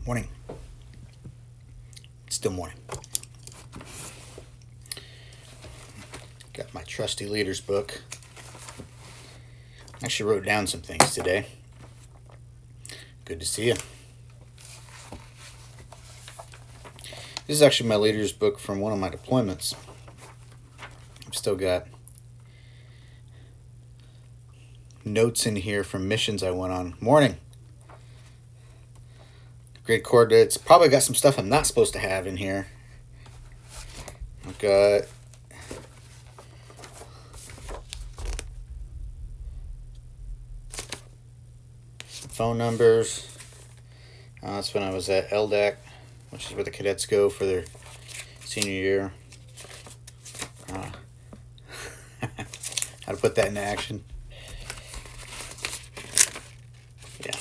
Morning. It's still morning. Got my trusty leaders book. Actually wrote down some things today. Good to see you. This is actually my leaders book from one of my deployments. I've still got notes in here from missions I went on. Morning. Grid coordinates. Probably got some stuff I'm not supposed to have in here. I've got some phone numbers. That's when I was at LDAC, which is where the cadets go for their senior year. How to put that into action. Yeah.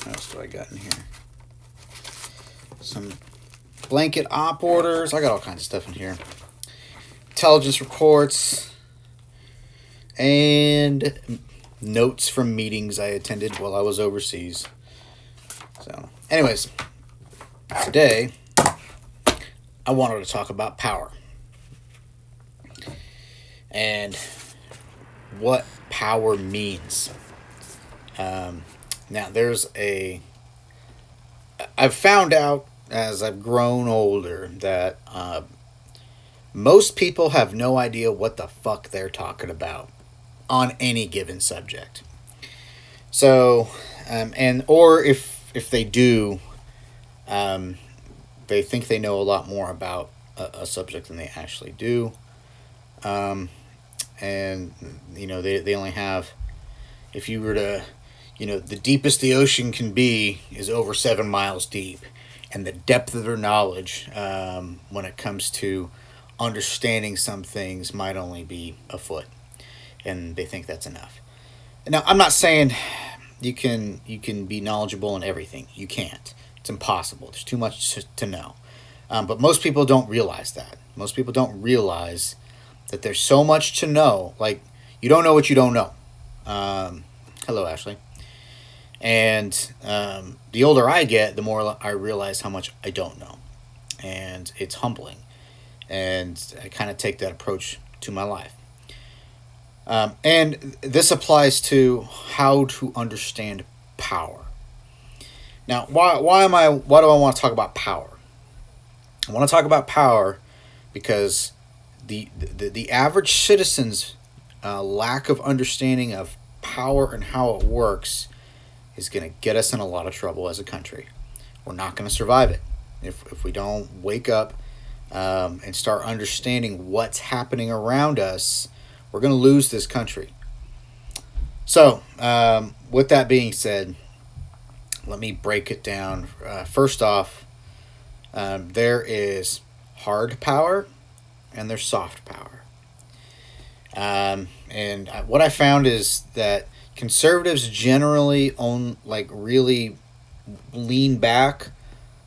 What else do I got in here? Some blanket op orders. I got all kinds of stuff in here. Intelligence reports. And notes from meetings I attended while I was overseas. So, anyways, today I wanted to talk about power. And what power means. Now, I've found out as I've grown older that most people have no idea what the fuck they're talking about on any given subject. So, or if they do, they think they know a lot more about a subject than they actually do. And, they only have, if you were to, the deepest the ocean can be is over 7 miles deep. And the depth of their knowledge when it comes to understanding some things might only be a foot. And they think that's enough. Now, I'm not saying you can be knowledgeable in everything. You can't. It's impossible. There's too much to know. But most people don't realize that. Most people don't realize that there's so much to know. Like, you don't know what you don't know. Hello, Ashley. And the older I get, the more I realize how much I don't know. And it's humbling. And I kind of take that approach to my life. And this applies to how to understand power. Now, why do I want to talk about power? I want to talk about power because the average citizen's lack of understanding of power and how it works is going to get us in a lot of trouble as a country. We're not going to survive it if we don't wake up and start understanding what's happening around us. We're going to lose this country. So, with that being said, let me break it down. First off, there is hard power and there's soft power. And what I found is that conservatives generally really lean back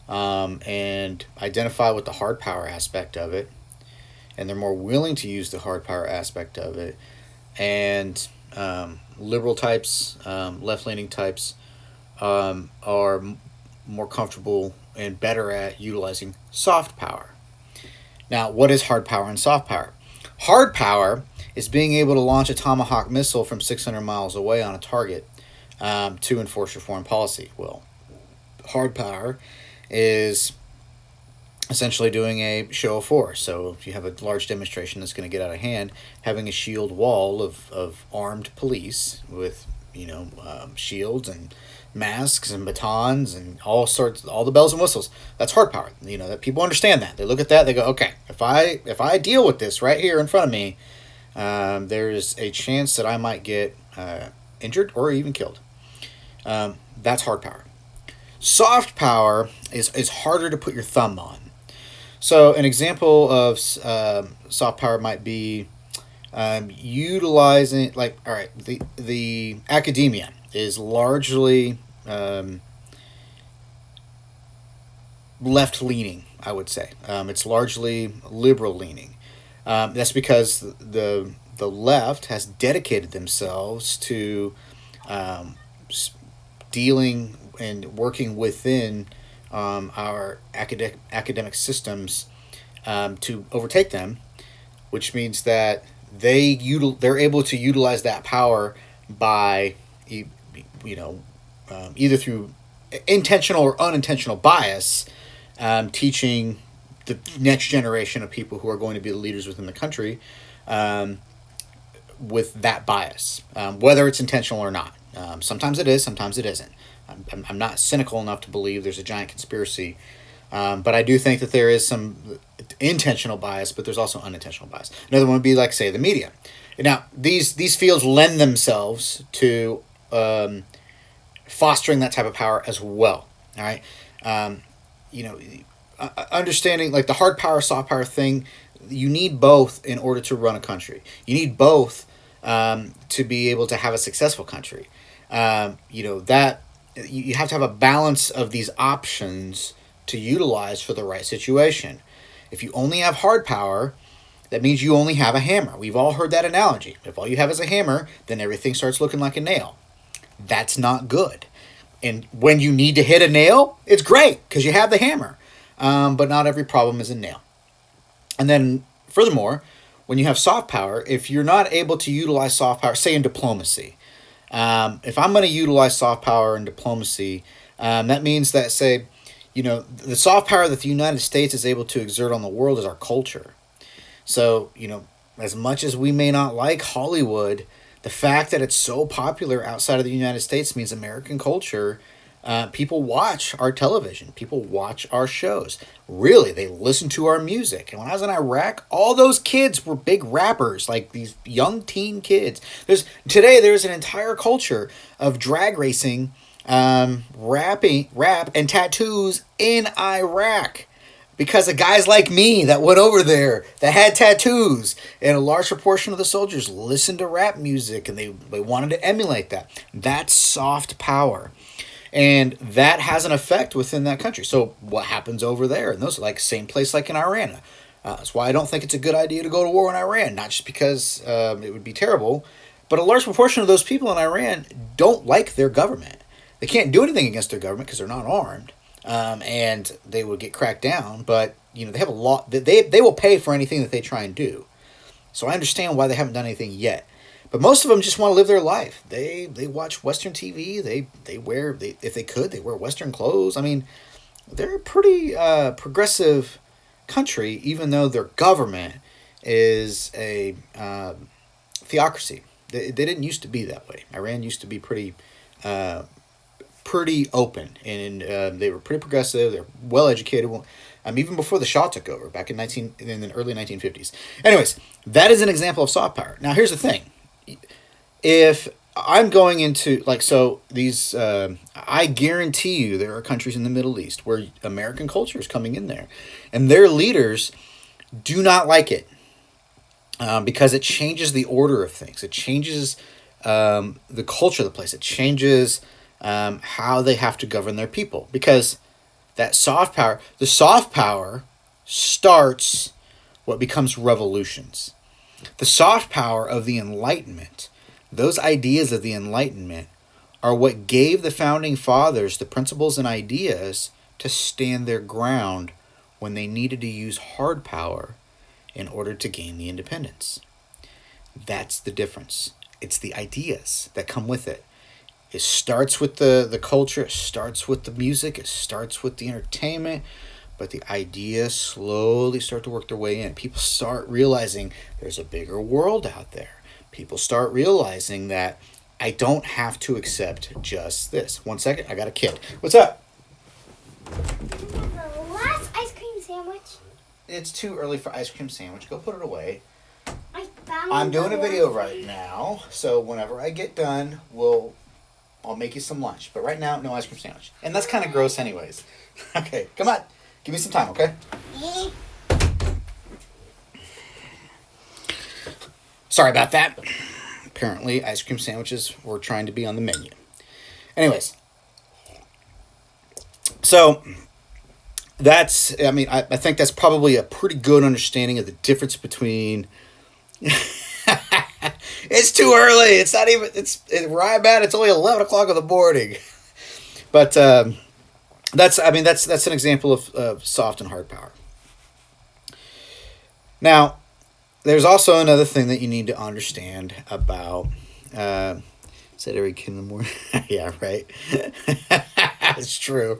and identify with the hard power aspect of it. And they're more willing to use the hard power aspect of it. And liberal types, left-leaning types are more comfortable and better at utilizing soft power. Now, what is hard power and soft power? Hard power is being able to launch a Tomahawk missile from 600 miles away on a target to enforce your foreign policy. Well, hard power is essentially doing a show of force. So if you have a large demonstration that's going to get out of hand, having a shield wall of armed police with shields and masks and batons and all the bells and whistles, that's hard power. That people understand that. They look at that, they go, okay, if I deal with this right here in front of me, there's a chance that I might get injured or even killed. That's hard power. Soft power is harder to put your thumb on. So an example of soft power might be utilizing, the academia is largely left-leaning, I would say. It's largely liberal-leaning. That's because the left has dedicated themselves to dealing and working within our academic systems to overtake them, which means that they're able to utilize that power by either through intentional or unintentional bias, teaching the next generation of people who are going to be the leaders within the country with that bias, whether it's intentional or not. Sometimes it is, sometimes it isn't. I'm not cynical enough to believe there's a giant conspiracy, but I do think that there is some intentional bias, but there's also unintentional bias. Another one would be like, say, the media. Now, these fields lend themselves to fostering that type of power as well. All right, understanding like the hard power, soft power thing. You need both in order to run a country. You need both to be able to have a successful country. That you have to have a balance of these options to utilize for the right situation. If you only have hard power, that means you only have a hammer. We've all heard that analogy. If all you have is a hammer, then everything starts looking like a nail. That's not good. And when you need to hit a nail, it's great because you have the hammer. But not every problem is a nail. And then furthermore, when you have soft power, if you're not able to utilize soft power, say in diplomacy, if I'm going to utilize soft power in diplomacy, that means that, say, the soft power that the United States is able to exert on the world is our culture. So, as much as we may not like Hollywood, the fact that it's so popular outside of the United States means American culture. People watch our television. People watch our shows. Really, they listen to our music. And when I was in Iraq, all those kids were big rappers, like these young teen kids. There's an entire culture of drag racing, rap, and tattoos in Iraq. Because of guys like me that went over there that had tattoos. And a large proportion of the soldiers listened to rap music and they wanted to emulate that. That's soft power. And that has an effect within that country. So what happens over there? And those are like same place like in Iran. That's why I don't think it's a good idea to go to war in Iran. Not just because it would be terrible, but a large proportion of those people in Iran don't like their government. They can't do anything against their government because they're not armed. And they would get cracked down, but they have a lot. They will pay for anything that they try and do. So I understand why they haven't done anything yet. But most of them just want to live their life. They watch Western TV. They wear if they could, they wear Western clothes. I mean, they're a pretty progressive country, even though their government is a theocracy. They didn't used to be that way. Iran used to be pretty open, and they were pretty progressive. They're well educated. Even before the Shah took over back in the early 1950s. Anyways, that is an example of soft power. Now, here's the thing: if I'm going into these, I guarantee you there are countries in the Middle East where American culture is coming in there, and their leaders do not like it because it changes the order of things. It changes the culture of the place. It changes how they have to govern their people, because the soft power starts what becomes revolutions. The soft power of the Enlightenment, those ideas of the Enlightenment, are what gave the founding fathers the principles and ideas to stand their ground when they needed to use hard power in order to gain the independence. That's the difference. It's the ideas that come with it. It starts with the culture, it starts with the music, it starts with the entertainment, but the ideas slowly start to work their way in. People start realizing there's a bigger world out there. People start realizing that I don't have to accept just this. 1 second, I got a kid. What's up? The last ice cream sandwich. It's too early for ice cream sandwich. Go put it away. I'm doing a video right now, so whenever I get done, I'll make you some lunch. But right now, no ice cream sandwich. And that's kind of gross anyways. Okay, come on. Give me some time, okay? Sorry about that. Apparently, ice cream sandwiches were trying to be on the menu. Anyways. So, I think that's probably a pretty good understanding of the difference between... It's too early. It's not even. Where I'm at, it's only 11 o'clock in the morning. But that's an example of soft and hard power. Now, there's also another thing that you need to understand about. Said every kid in the morning. Yeah, right. It's true.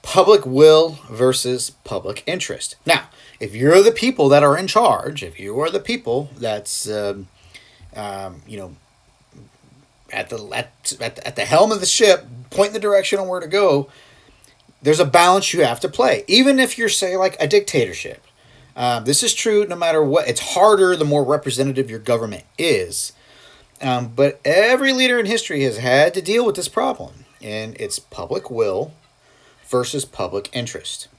Public will versus public interest. Now, if you're the people that are in charge, if you are the people that's you know, at the helm of the ship, pointing the direction on where to go, there's a balance you have to play. Even if you're, say, like a dictatorship. This is true no matter what. It's harder the more representative your government is. But every leader in history has had to deal with this problem. And it's public will versus public interest.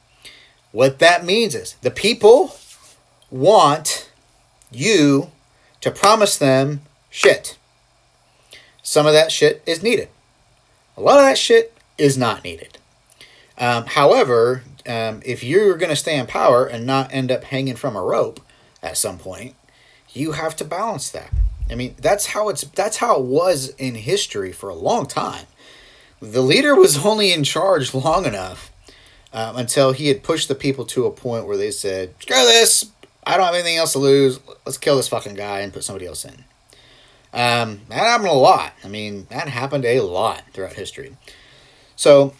What that means is the people want you to promise them shit. Some of that shit is needed. A lot of that shit is not needed. However, if you're going to stay in power and not end up hanging from a rope at some point, you have to balance that. I mean, that's how it was in history for a long time. The leader was only in charge long enough until he had pushed the people to a point where they said, "Screw this! I don't have anything else to lose. Let's kill this fucking guy and put somebody else in." That happened a lot. I mean, that happened a lot throughout history. So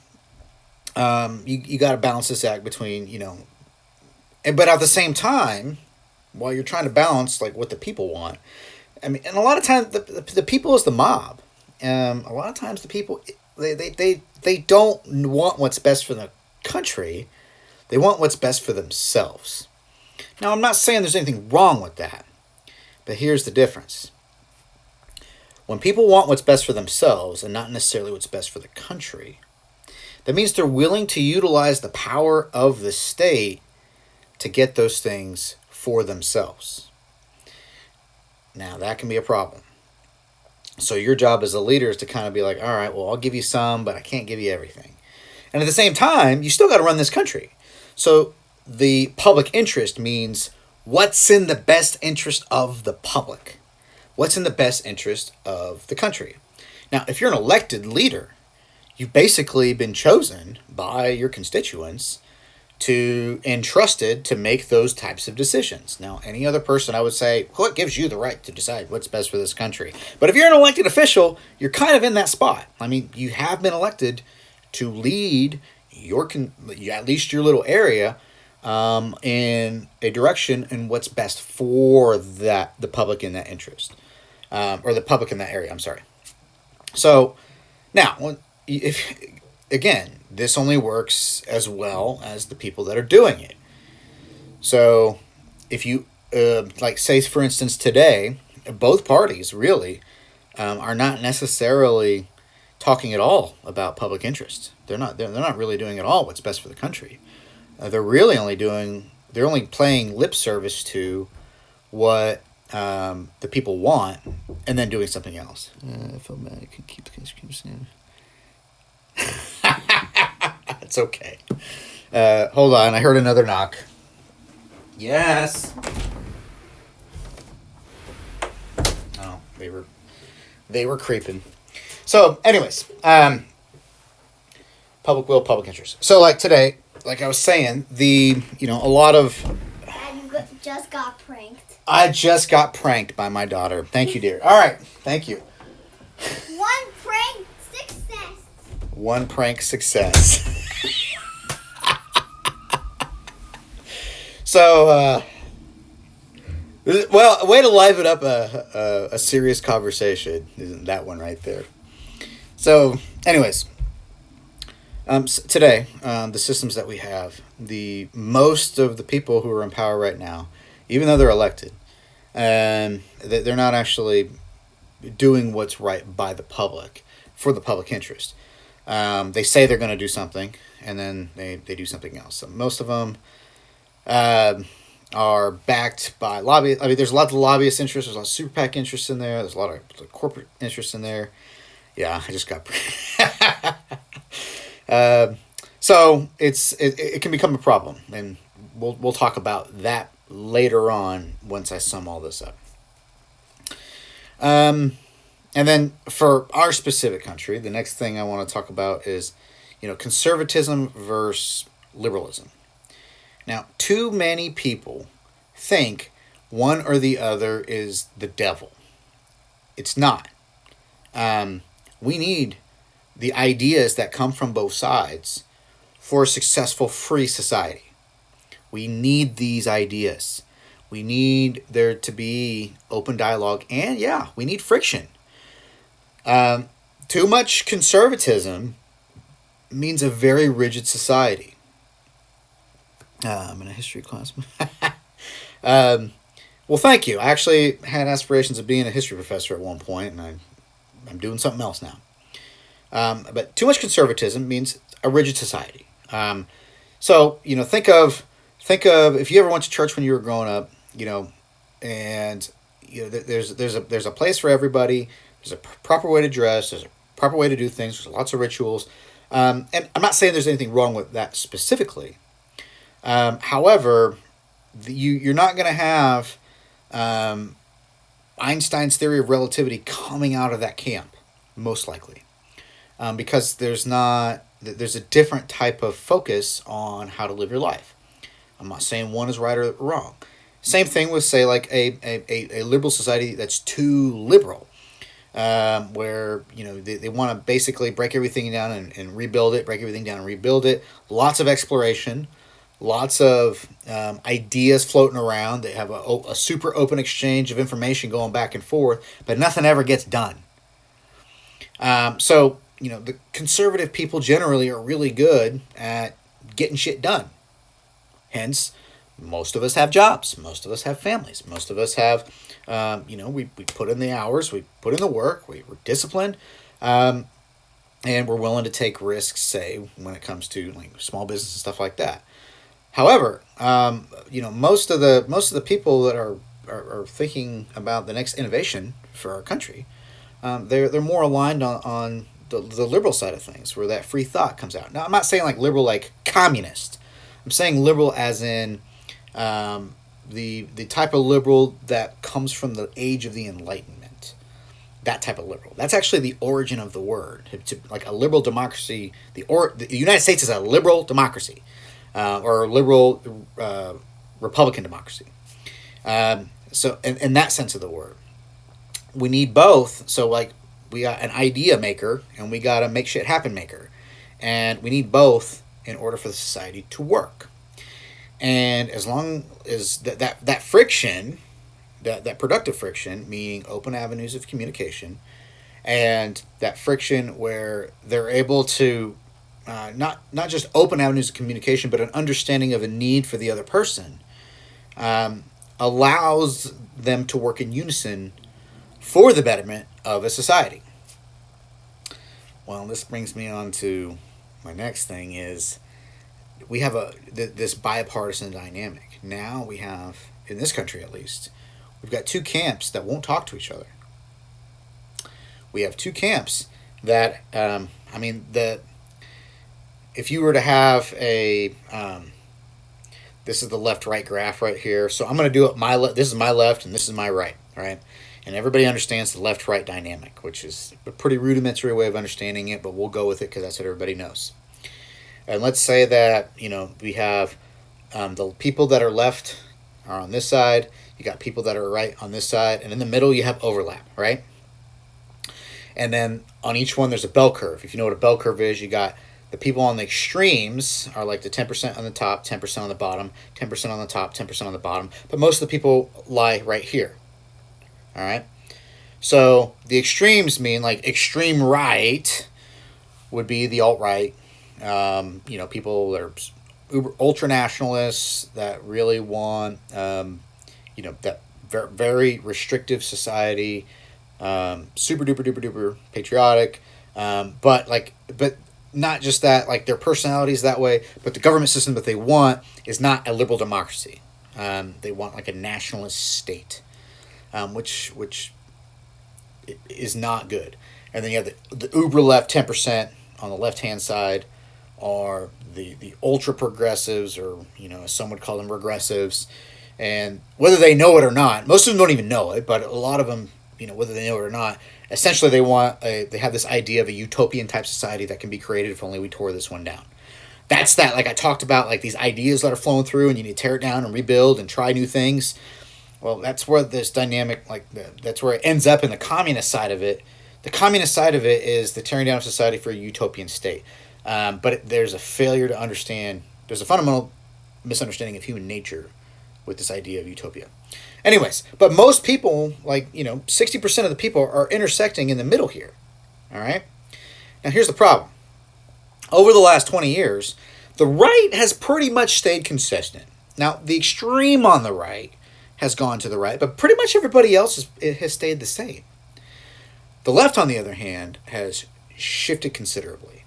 you got to balance this act between, but at the same time, while you're trying to balance like what the people want, I mean, and a lot of times the people is the mob. A lot of times the people they don't want what's best for the country. They want what's best for themselves. Now, I'm not saying there's anything wrong with that, but here's the difference. When people want what's best for themselves and not necessarily what's best for the country, that means they're willing to utilize the power of the state to get those things for themselves. Now, that can be a problem. So your job as a leader is to kind of be like, all right, well, I'll give you some, but I can't give you everything. And at the same time, you still got to run this country. So the public interest means what's in the best interest of the public. What's in the best interest of the country. Now, if you're an elected leader, you've basically been chosen by your constituents to entrusted to make those types of decisions. Now, any other person, I would say, what gives you the right to decide what's best for this country? But if you're an elected official, you're kind of in that spot. I mean, you have been elected to lead at least your little area in a direction in what's best for the public in that interest. Or the public in that area, I'm sorry. So, now, again, this only works as well as the people that are doing it. So, if you, say, for instance, today, both parties really are not necessarily talking at all about public interest. They're not really doing at all what's best for the country. They're only playing lip service to what the people want, and then doing something else. I feel bad. I can keep the saying. It's okay. Hold on. I heard another knock. Yes. Oh, they were creeping. So, anyways, public will, public interest. So, like today, like I was saying, a lot of. And you just got pranked. I just got pranked by my daughter. Thank you, dear. All right. Thank you. One prank success. One prank success. So, well, a way to liven up a serious conversation isn't that one right there. So, anyways, today, the systems that we have, most of the people who are in power right now, even though they're elected, they're not actually doing what's right by the public, for the public interest. They say they're going to do something, and then they do something else. So most of them are backed by lobby. I mean, there's a lot of lobbyist interests. There's a lot of super PAC interests in there. There's a lot of corporate interests in there. Yeah, I just got. So it can become a problem, and we'll talk about that later on once I sum all this up. And then for our specific country, the next thing I want to talk about is, conservatism versus liberalism. Now, too many people think one or the other is the devil. It's not. We need the ideas that come from both sides for a successful free society. We need these ideas. We need there to be open dialogue, and yeah, we need friction. Too much conservatism means a very rigid society. I'm in a history class. Well, thank you. I actually had aspirations of being a history professor at one point, and I'm doing something else now. But too much conservatism means a rigid society. So think of if you ever went to church when you were growing up, and there's a place for everybody. There's a proper way to dress. There's a proper way to do things. There's lots of rituals. And I'm not saying there's anything wrong with that specifically. However, you're not going to have Einstein's theory of relativity coming out of that camp, most likely, because there's a different type of focus on how to live your life. I'm not saying one is right or wrong. Same thing with, say, like a liberal society that's too liberal, where they want to basically break everything down and rebuild it, break everything down and rebuild it. Lots of exploration, lots of ideas floating around. They have a super open exchange of information going back and forth, but nothing ever gets done. So the conservative people generally are really good at getting shit done. Hence, most of us have jobs. Most of us have families. Most of us have, we put in the hours, we put in the work, we're disciplined, and we're willing to take risks, say, when it comes to like small business and stuff like that. However, most of the people that are thinking about the next innovation for our country, they're more aligned on the liberal side of things, where that free thought comes out. Now, I'm not saying like liberal like communist. I'm saying liberal as in the type of liberal that comes from the age of the Enlightenment. That type of liberal. That's actually the origin of the word. Like a liberal democracy. The United States is a liberal democracy, or a liberal Republican democracy. So in that sense of the word, we need both. So like we got an idea maker and we got a make shit happen maker, and we need both in order for the society to work. And as long as that friction, that productive friction, meaning open avenues of communication, and that friction where they're able to not just open avenues of communication, but an understanding of a need for the other person, allows them to work in unison for the betterment of a society. Well, this brings me on to my next thing is we have this bipartisan dynamic. Now we have, in this country at least, we've got two camps that won't talk to each other. We have two camps that, if you were to have this is the left-right graph right here. So I'm going to do it this is my left and this is my right, right? And everybody understands the left-right dynamic, which is a pretty rudimentary way of understanding it, but we'll go with it because that's what everybody knows. And let's say that, we have the people that are left are on this side. You got people that are right on this side. And in the middle, you have overlap, right? And then on each one, there's a bell curve. If you know what a bell curve is, you got the people on the extremes are like the 10% on the top, 10% on the bottom, 10% on the top, 10% on the bottom. But most of the people lie right here. All right? So the extremes mean like extreme right would be the alt-right. People that are ultra nationalists that really want, that very restrictive society, super duper duper duper patriotic, but not just that, like their personalities that way, but the government system that they want is not a liberal democracy. They want like a nationalist state, which is not good. And then you have the uber left 10% on the left hand side, are the ultra progressives, or as some would call them, regressives. And whether they know it or not, most of them don't even know it, but a lot of them, whether they know it or not, essentially they have this idea of a utopian type society that can be created if only we tore this one down. That's that, like I talked about, like these ideas that are flowing through, and you need to tear it down and rebuild and try new things. Well, that's where this dynamic, that's where it ends up in the communist side of it. The communist side of it is the tearing down of society for a utopian state. There's a failure to understand, there's a fundamental misunderstanding of human nature with this idea of utopia. Anyways, but most people, 60% of the people are intersecting in the middle here. All right? Now, here's the problem. Over the last 20 years, the right has pretty much stayed consistent. Now, the extreme on the right has gone to the right, but pretty much everybody else has stayed the same. The left, on the other hand, has shifted considerably.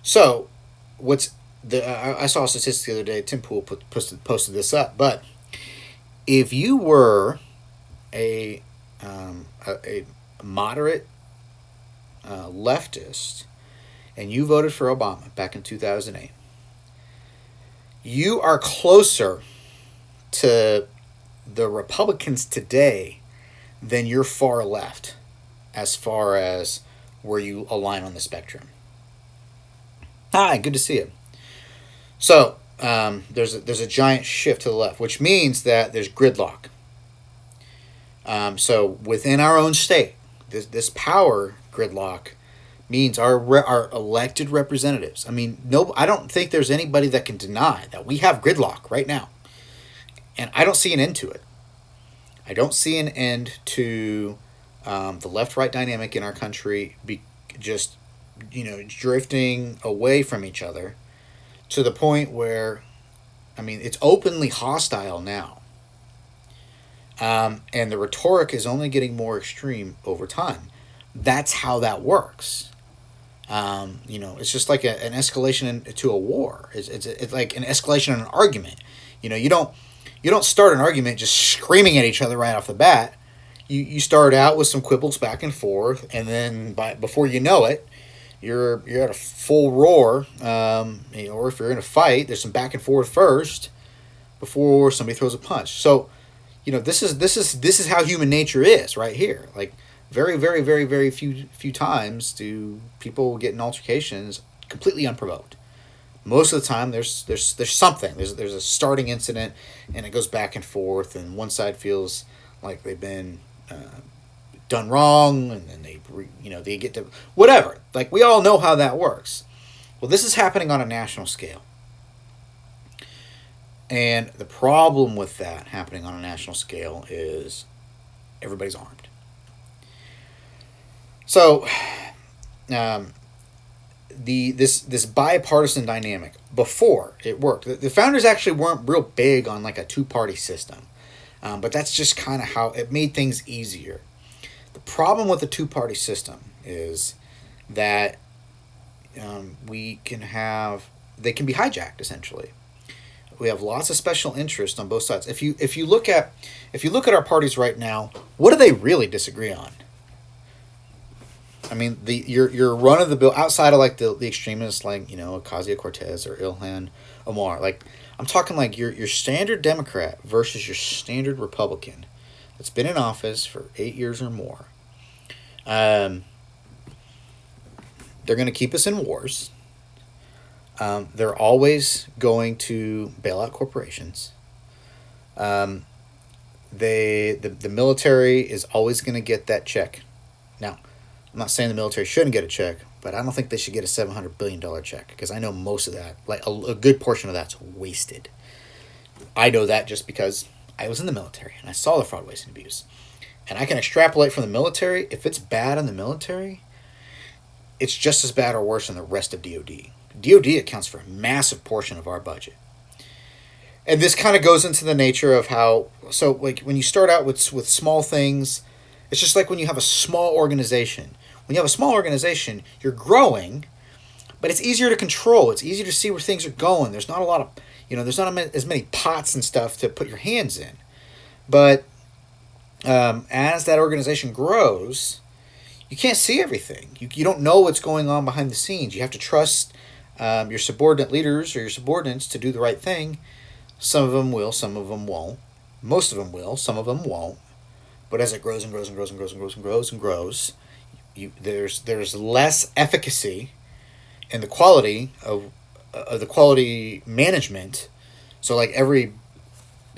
So, I saw a statistic the other day. Tim Pool posted this up, but if you were a moderate leftist and you voted for Obama back in 2008, you are closer to the Republicans today than your far left as far as where you align on the spectrum. Hi, good to see you. So, there's a giant shift to the left, which means that there's gridlock. So within our own state, this power gridlock means our elected representatives. I mean, I don't think there's anybody that can deny that we have gridlock right now, and I don't see an end to it. I don't see an end to the left-right dynamic in our country drifting away from each other to the point where, it's openly hostile now. And the rhetoric is only getting more extreme over time. That's how that works. It's just like an escalation to a war. It's like an escalation in an argument. You don't start an argument just screaming at each other right off the bat. You start out with some quibbles back and forth, and then before you know it, you're at a full roar. Or if you're in a fight, there's some back and forth first before somebody throws a punch. So, this is how human nature is right here. Like, very, very, very, very few times do people get in altercations completely unprovoked. Most of the time, there's something. There's a starting incident, and it goes back and forth, and one side feels like they've been done wrong, and then they get to whatever. Like, we all know how that works. Well, this is happening on a national scale. And the problem with that happening on a national scale is everybody's armed. So, this bipartisan dynamic, before it worked, the founders actually weren't real big on like a two-party system, but that's just kind of how it made things easier. The problem with the two-party system is that they can be hijacked essentially. We have lots of special interests on both sides. If you look at our parties right now, what do they really disagree on? Your run of the bill outside of like the extremists like Ocasio-Cortez or Ilhan Omar. Like, I'm talking like your standard Democrat versus your standard Republican that's been in office for 8 years or more. They're going to keep us in wars. They're always going to bail out corporations. The military is always going to get that check. Now, I'm not saying the military shouldn't get a check, but I don't think they should get a $700 billion check, because I know most of that, like a good portion of that's wasted. I know that just because I was in the military and I saw the fraud, waste, and abuse. And I can extrapolate from the military. If it's bad in the military, it's just as bad or worse in the rest of DOD. DOD accounts for a massive portion of our budget. And this kind of goes into the nature of how, so like when you start out with small things, it's just like when you have a small organization. When you have a small organization, you're growing, but it's easier to control. It's easier to see where things are going. There's not a lot of, there's not as many pots and stuff to put your hands in. But as that organization grows, you can't see everything. You don't know what's going on behind the scenes. You have to trust your subordinate leaders or your subordinates to do the right thing. Some of them will, some of them won't. Most of them will, some of them won't. But as it grows and grows and grows and grows and grows and grows and grows, there's less efficacy in the quality of the quality management. So like every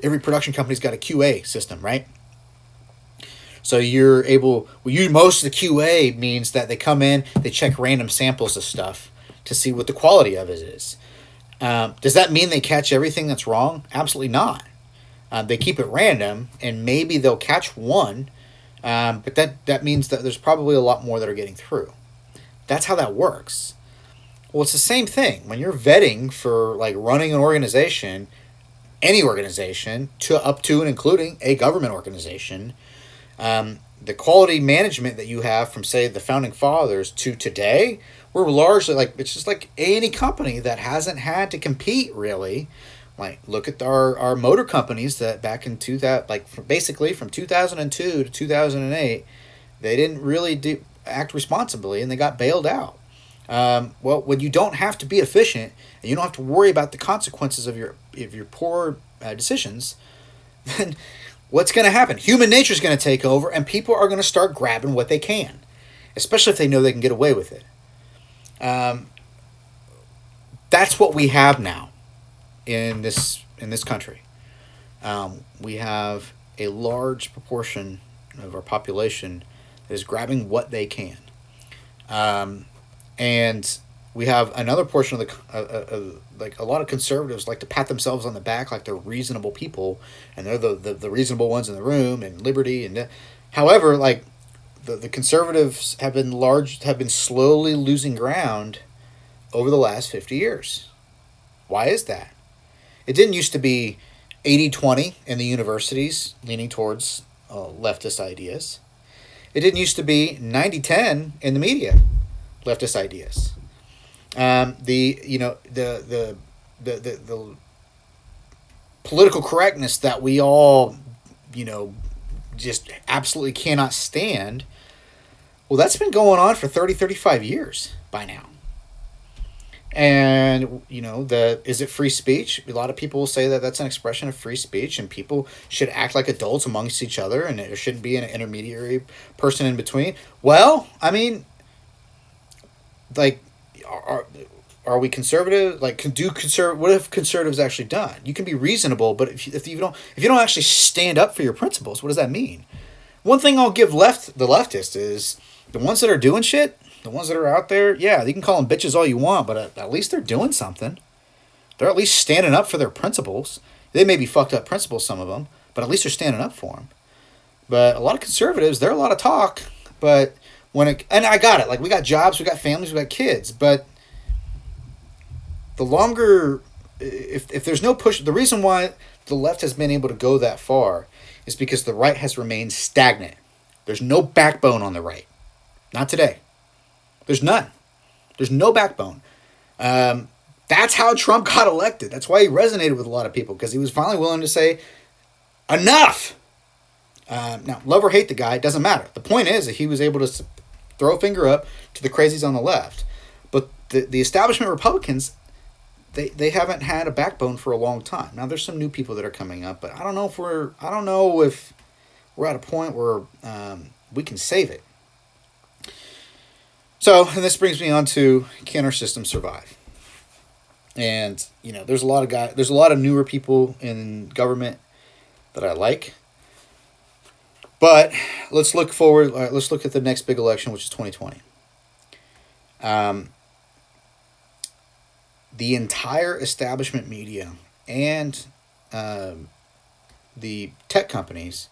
production company's got a QA system, right? So you're able. Most of the QA means that they come in, they check random samples of stuff to see what the quality of it is. Does that mean they catch everything that's wrong? Absolutely not. They keep it random, and maybe they'll catch one, but that means that there's probably a lot more that are getting through. That's how that works. Well, it's the same thing when you're vetting for like running an organization, any organization, to up to and including a government organization. The quality management that you have from, say, the founding fathers to today, we're largely like, it's just like any company that hasn't had to compete really. Like, look at our motor companies that back in 2000, like basically from 2002 to 2008, they didn't really act responsibly and they got bailed out. Well, when you don't have to be efficient and you don't have to worry about the consequences of your poor decisions, then what's going to happen? Human nature is going to take over, and people are going to start grabbing what they can, especially if they know they can get away with it. That's what we have now in this country. We have a large proportion of our population that is grabbing what they can, and we have another portion of the like a lot of conservatives like to pat themselves on the back like they're reasonable people and they're the reasonable ones in the room and liberty and however like the conservatives have been slowly losing ground over the last 50 years. Why is that? It didn't used to be 80-20 in the universities leaning towards leftist ideas. It didn't used to be 90-10 in the media leftist ideas. The political correctness that we all, just absolutely cannot stand. Well, that's been going on for 35 years by now. And, is it free speech? A lot of people will say that that's an expression of free speech and people should act like adults amongst each other and there shouldn't be an intermediary person in between. Well, I mean, like, are we conservative? Like, what have conservatives actually done? You can be reasonable, but if you don't actually stand up for your principles, what does that mean? One thing I'll give the leftists is the ones that are doing shit, the ones that are out there, yeah, you can call them bitches all you want, but at least they're doing something. They're at least standing up for their principles. They may be fucked up principles, some of them, but at least they're standing up for them. But a lot of conservatives, they're a lot of talk, but and I got it. Like, we got jobs, we got families, we got kids, but the longer, if there's no push, the reason why the left has been able to go that far is because the right has remained stagnant. There's no backbone on the right. Not today. There's none. There's no backbone. That's how Trump got elected. That's why he resonated with a lot of people, because he was finally willing to say, enough. Now, love or hate the guy, it doesn't matter. The point is that he was able to throw a finger up to the crazies on the left. But the establishment Republicans, they haven't had a backbone for a long time. Now, there's some new people that are coming up, but I don't know if we're at a point where we can save it. So, and this brings me on to, can our system survive? And there's a lot of newer people in government that I like. But let's look forward. Let's look at the next big election, which is 2020. The entire establishment media and the tech companies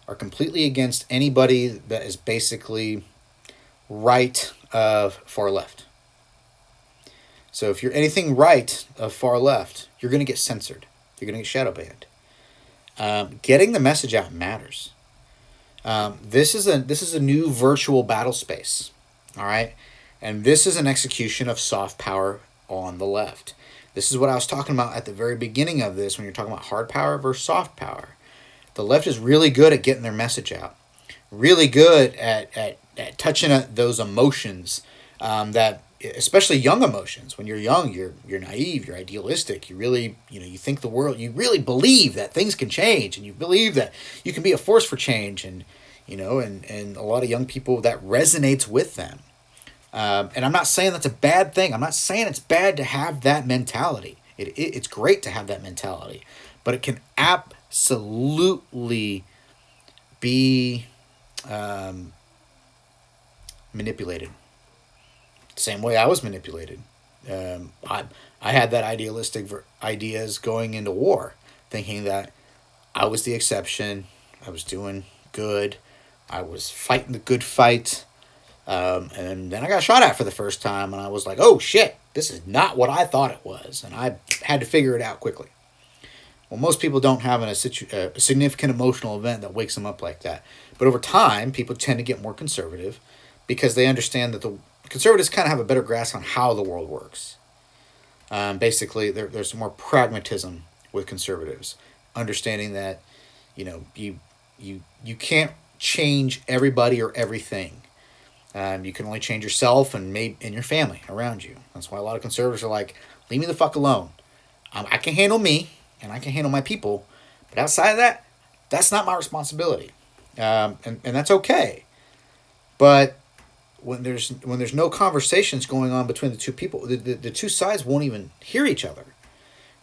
are completely against anybody that is basically right of far left. So if you're anything right of far left, you're going to get censored. You're going to get shadow banned. Getting the message out matters. This is a new virtual battle space, all right? And this is an execution of soft power on the left. This is what I was talking about at the very beginning of this when you're talking about hard power versus soft power. The left is really good at getting their message out, really good at touching at those emotions that especially young emotions. When you're young, you're naive, you're idealistic. You really, you think the world. You really believe that things can change, and you believe that you can be a force for change. And and a lot of young people, that resonates with them. And I'm not saying that's a bad thing. I'm not saying it's bad to have that mentality. It's great to have that mentality, but it can absolutely be manipulated. Same way I was manipulated. I had that idealistic ideas going into war, thinking that I was the exception. I was doing good. I was fighting the good fight. And then I got shot at for the first time, and I was like, oh shit, this is not what I thought it was. And I had to figure it out quickly. Well, most people don't have a significant emotional event that wakes them up like that. But over time, people tend to get more conservative because they understand that the conservatives kind of have a better grasp on how the world works. Basically, there's more pragmatism with conservatives, understanding that you can't change everybody or everything. You can only change yourself and your family around you. That's why a lot of conservatives are like, leave me the fuck alone. I can handle me and I can handle my people, but outside of that, that's not my responsibility. And that's okay. But when there's no conversations going on between the two people, the two sides won't even hear each other,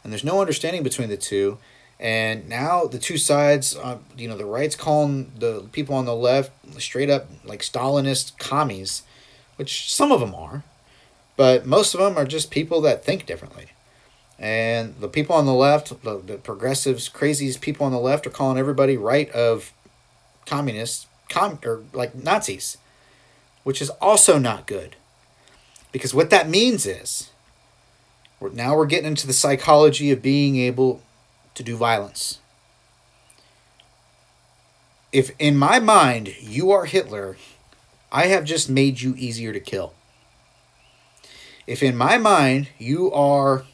and there's no understanding between the two. And now the two sides, the right's calling the people on the left straight up like Stalinist commies, which some of them are, but most of them are just people that think differently. And the people on the left, the progressives, crazies people on the left, are calling everybody right of communists, or like Nazis, which is also not good. Because what that means is, we're getting into the psychology of being able to do violence. If in my mind you are Hitler, I have just made you easier to kill. If in my mind you are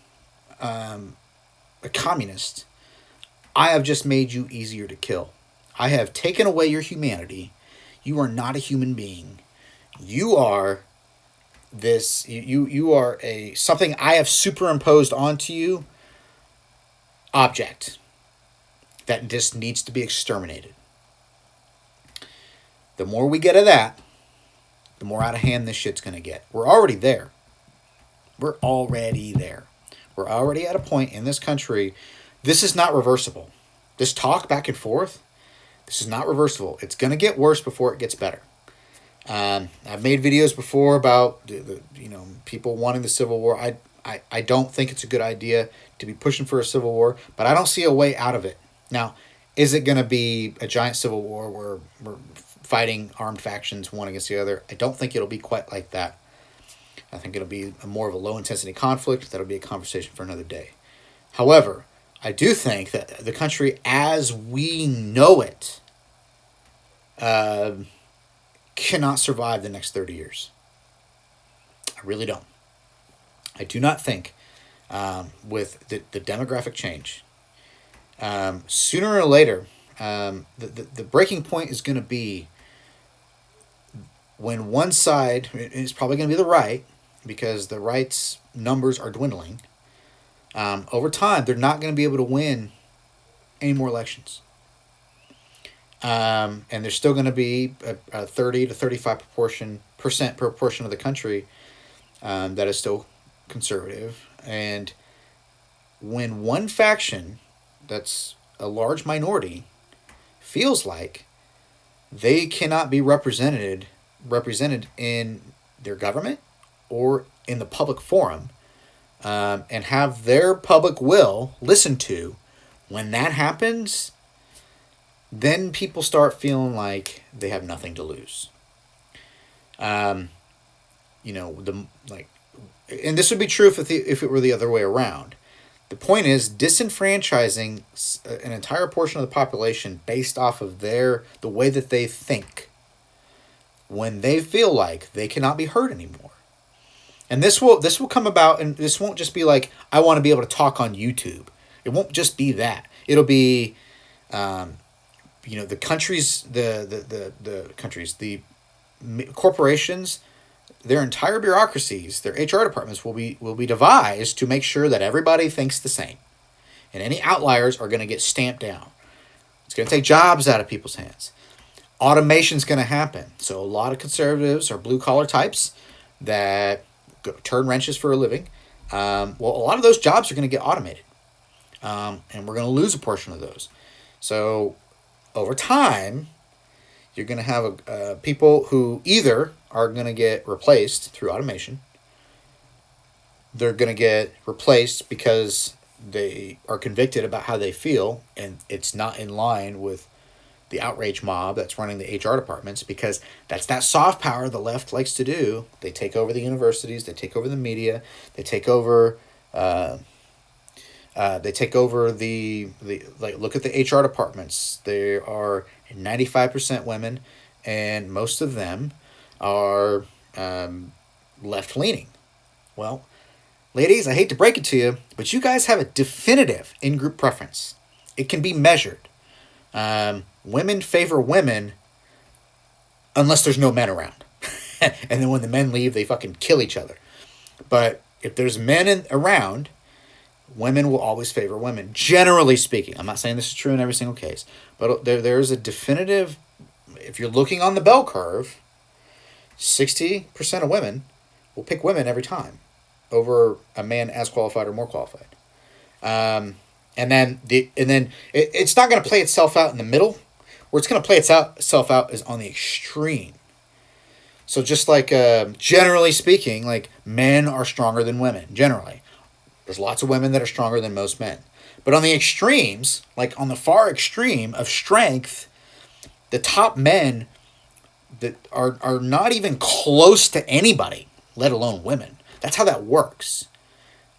a communist, I have just made you easier to kill. I have taken away your humanity. You are not a human being. You are this. You are something I have superimposed onto you. Object that just needs to be exterminated. The more we get of that, the more out of hand this shit's going to get. We're already there. We're already at a point in this country. This is not reversible. This talk back and forth, this is not reversible. It's going to get worse before it gets better. I've made videos before about the people wanting the Civil War. I don't think it's a good idea to be pushing for a civil war, but I don't see a way out of it. Now, is it going to be a giant civil war where we're fighting armed factions one against the other? I don't think it'll be quite like that. I think it'll be more of a low-intensity conflict. That'll be a conversation for another day. However, I do think that the country as we know it cannot survive the next 30 years. I really don't. I do not think with the demographic change, sooner or later, the breaking point is going to be when one side, it's probably going to be the right, because the right's numbers are dwindling. Over time, they're not going to be able to win any more elections. And there's still going to be a 30 to 35% proportion of the country that is still conservative. And when one faction that's a large minority feels like they cannot be represented in their government or in the public forum, and have their public will listened to, when that happens, then people start feeling like they have nothing to lose. And this would be true if it were the other way around. The point is disenfranchising an entire portion of the population based off of the way that they think, when they feel like they cannot be heard anymore. And this will come about, and this won't just be like, I want to be able to talk on YouTube. It won't just be that. It'll be, the countries, the corporations, their entire bureaucracies, their HR departments will be devised to make sure that everybody thinks the same, and any outliers are going to get stamped down. It's going to take jobs out of people's hands. Automation's going to happen. So a lot of conservatives are blue collar types that turn wrenches for a living. Well, a lot of those jobs are going to get automated, and we're going to lose a portion of those. So over time, you're going to have people who either are going to get replaced through automation. They're going to get replaced because they are convicted about how they feel, and it's not in line with the outrage mob that's running the HR departments, because that's that soft power the left likes to do. They take over the universities, they take over the media, they take over the like, look at the HR departments. They are 95% women, and most of them are left leaning. Well, ladies, I hate to break it to you, but you guys have a definitive in-group preference. It can be measured. Women favor women unless there's no men around. And then when the men leave, they fucking kill each other. But if there's men around, women will always favor women, generally speaking. I'm not saying this is true in every single case, but there's a definitive, if you're looking on the bell curve, 60% of women will pick women every time over a man as qualified or more qualified. And then it's not going to play itself out in the middle. Where it's going to play itself out is on the extreme. So just like generally speaking, like, men are stronger than women. Generally, there's lots of women that are stronger than most men. But on the extremes, like on the far extreme of strength, the top men that are not even close to anybody, let alone women. That's how that works.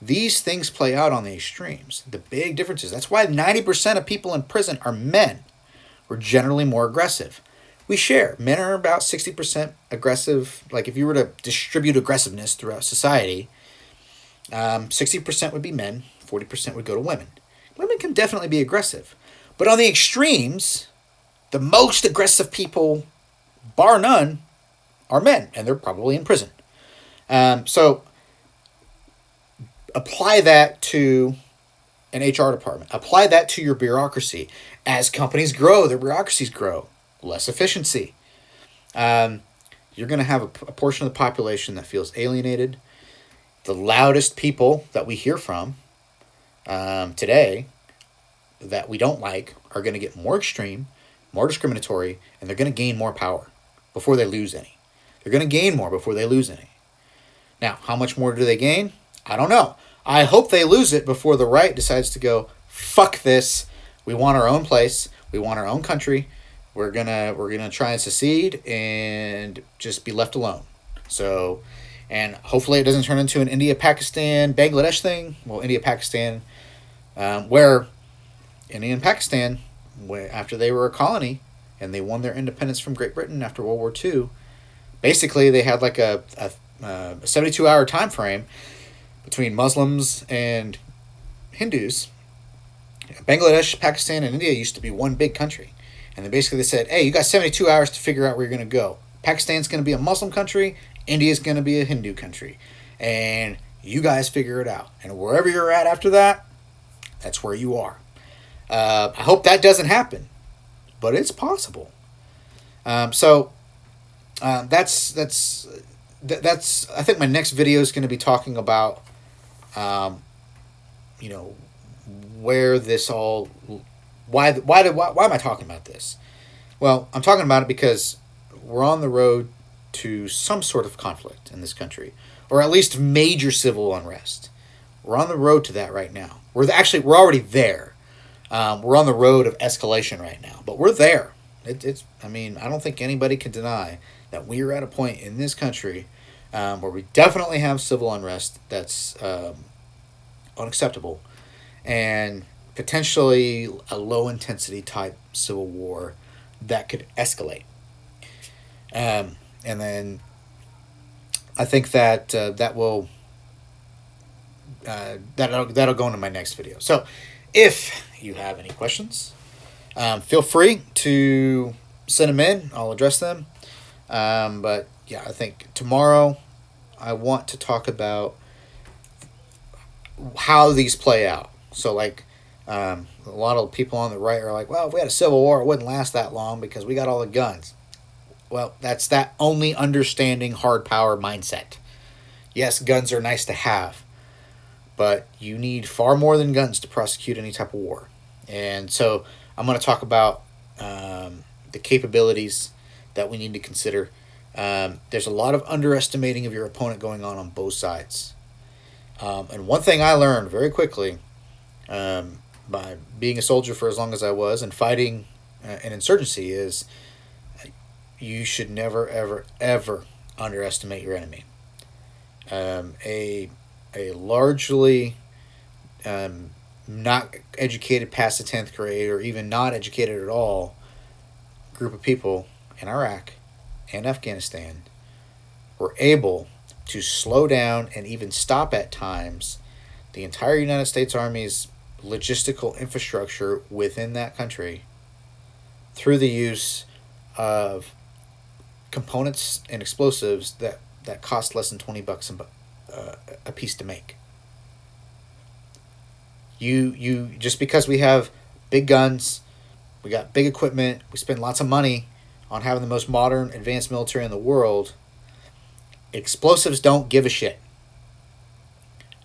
These things play out on the extremes. The big differences. That's why 90% of people in prison are men. We're generally more aggressive. We share. Men are about 60% aggressive. Like, if you were to distribute aggressiveness throughout society, 60% would be men, 40% would go to women. Women can definitely be aggressive. But on the extremes, the most aggressive people, bar none, are men, and they're probably in prison. So apply that to an HR department. Apply that to your bureaucracy. As companies grow, their bureaucracies grow. Less efficiency. You're going to have a portion of the population that feels alienated. The loudest people that we hear from today that we don't like are going to get more extreme, more discriminatory, and they're going to gain more power before they lose any. They're going to gain more before they lose any. Now, how much more do they gain? I don't know. I hope they lose it before the right decides to go, fuck this. We want our own place. We want our own country. We're gonna try and secede and just be left alone. So, and hopefully it doesn't turn into an India, Pakistan, Bangladesh thing. Well, India, Pakistan, where India and Pakistan, after they were a colony and they won their independence from Great Britain after World War II, basically they had like a 72-hour time frame between Muslims and Hindus. Bangladesh, Pakistan, and India used to be one big country. And they said, hey, you got 72 hours to figure out where you're going to go. Pakistan's going to be a Muslim country. India's going to be a Hindu country. And you guys figure it out. And wherever you're at after that, that's where you are. I hope that doesn't happen. But it's possible. That's I think my next video is going to be talking about, where this all, why am I talking about this? Well, I'm talking about it because we're on the road to some sort of conflict in this country, or at least major civil unrest. We're on the road to that right now. We're already there. We're on the road of escalation right now, but we're there. I don't think anybody can deny that we are at a point in this country where we definitely have civil unrest that's unacceptable, and potentially a low-intensity type civil war that could escalate. And then I think that that'll go into my next video. So if you have any questions, feel free to send them in. I'll address them. But yeah, I think tomorrow I want to talk about how these play out. So, like, a lot of people on the right are like, well, if we had a civil war, it wouldn't last that long because we got all the guns. Well, that's that only understanding hard power mindset. Yes, guns are nice to have, but you need far more than guns to prosecute any type of war. And so I'm going to talk about the capabilities that we need to consider. There's a lot of underestimating of your opponent going on both sides. And one thing I learned very quickly by being a soldier for as long as I was and fighting an insurgency is you should never, ever, ever underestimate your enemy. A largely not educated past the 10th grade or even not educated at all group of people in Iraq and Afghanistan were able to slow down and even stop at times the entire United States Army's logistical infrastructure within that country through the use of components and explosives that cost less than $20 a piece to make. You just because we have big guns, we got big equipment, we spend lots of money on having the most modern advanced military in the world, explosives don't give a shit.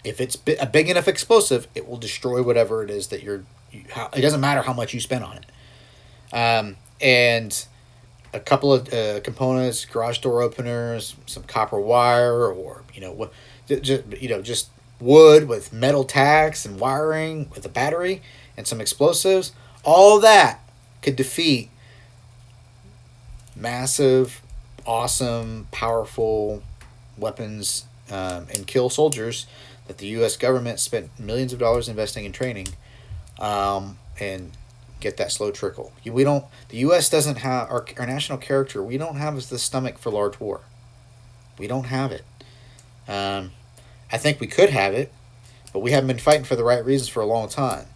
If it's a big enough explosive, it will destroy whatever it is that it doesn't matter how much you spend on it. And a couple of components, garage door openers, some copper wire, or just wood with metal tacks and wiring with a battery and some explosives. All that could defeat massive, awesome, powerful weapons and kill soldiers that the U.S. government spent millions of dollars investing in training, and get that slow trickle. We don't. The U.S. doesn't have our national character. We don't have the stomach for large war. We don't have it. I think we could have it, but we haven't been fighting for the right reasons for a long time,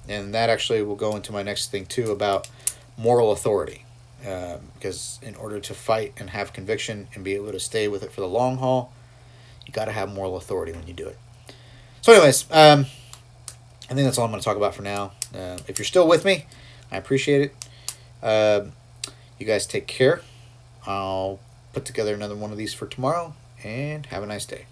and that actually will go into my next thing too about moral authority. Because in order to fight and have conviction and be able to stay with it for the long haul, you got to have moral authority when you do it. So, anyways, I think that's all I'm going to talk about for now. If you're still with me, I appreciate it. You guys take care. I'll put together another one of these for tomorrow, and have a nice day.